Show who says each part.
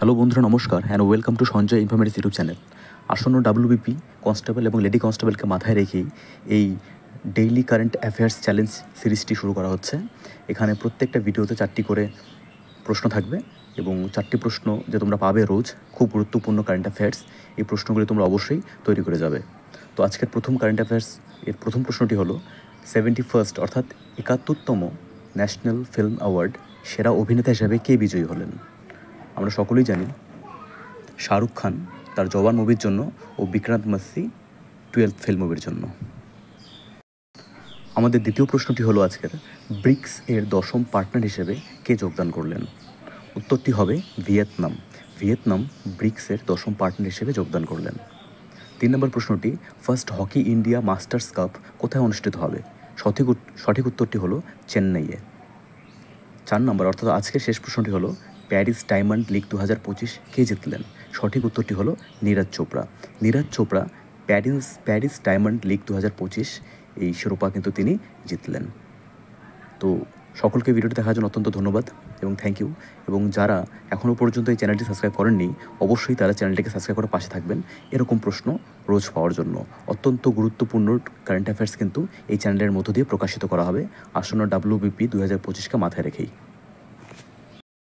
Speaker 1: Hello বন্ধুরা, নমস্কার and welcome to Sanjay informative YouTube channel. আসন্ন ডাব্লিউবিপি কনস্টেবল এবং লেডি কনস্টেবলকে মাথায় রেখেই এই ডেইলি কারেন্ট অ্যাফেয়ার্স চ্যালেঞ্জ সিরিজটি শুরু করা হচ্ছে। এখানে প্রত্যেকটা ভিডিওতে 4টি করে প্রশ্ন থাকবে এবং 4টি প্রশ্ন যে তোমরা পাবে রোজ, খুব গুরুত্বপূর্ণ কারেন্ট অ্যাফেয়ার্স। এই প্রশ্নগুলি তোমরা অবশ্যই তৈরি করে যাবে। তো আজকের প্রথম কারেন্ট অ্যাফেয়ার্স এর প্রথম প্রশ্নটি হলো 71st অর্থাৎ 71তম ন্যাশনাল ফিল্ম অ্যাওয়ার্ড সেরা অভিনেতা হিসাবে কে বিজয়ী হলেন? আমরা সকলেই জানি শাহরুখ খান তার জওয়ান মুভির জন্য ও বিক্রান্ত মাসি 12th ফেল মুভির জন্য। আমাদের দ্বিতীয় প্রশ্নটি হলো আজকের, ব্রিক্স এর 10ম পার্টনার হিসেবে কে যোগদান করলেন? উত্তরটি হবে ভিয়েতনাম। ভিয়েতনাম ব্রিক্সের 10ম পার্টনার হিসেবে যোগদান করলেন। 3 নম্বর প্রশ্নটি, first hockey India masters cup কোথায় অনুষ্ঠিত হবে? সঠিক উত্তরটি হলো চেন্নাইয়ে। 4 নম্বর অর্থাৎ আজকের শেষ প্রশ্নটি হলো, প্যারিস ডায়মন্ড লিগ 2025 কে জিতলেন? সঠিক উত্তরটি হলো Neeraj Chopra. Neeraj Chopra Paris diamond league 2025 এই শিরোপা কিন্তু তিনি জিতলেন। তো সকলকে ভিডিওটি দেখার জন্য অত্যন্ত ধন্যবাদ এবং থ্যাংক ইউ। এবং যারা এখনও পর্যন্ত এই চ্যানেলটি সাবস্ক্রাইব করেননি, অবশ্যই তারা চ্যানেলটিকে সাবস্ক্রাইব করে পাশে থাকবেন এরকম প্রশ্ন রোজ পাওয়ার জন্য। অত্যন্ত গুরুত্বপূর্ণ কারেন্ট অ্যাফেয়ার্স কিন্তু এই চ্যানেলের মধ্য দিয়ে প্রকাশিত করা হবে আসন্ন ডাব্লিউবিপি 2025কে মাথায় রেখেই।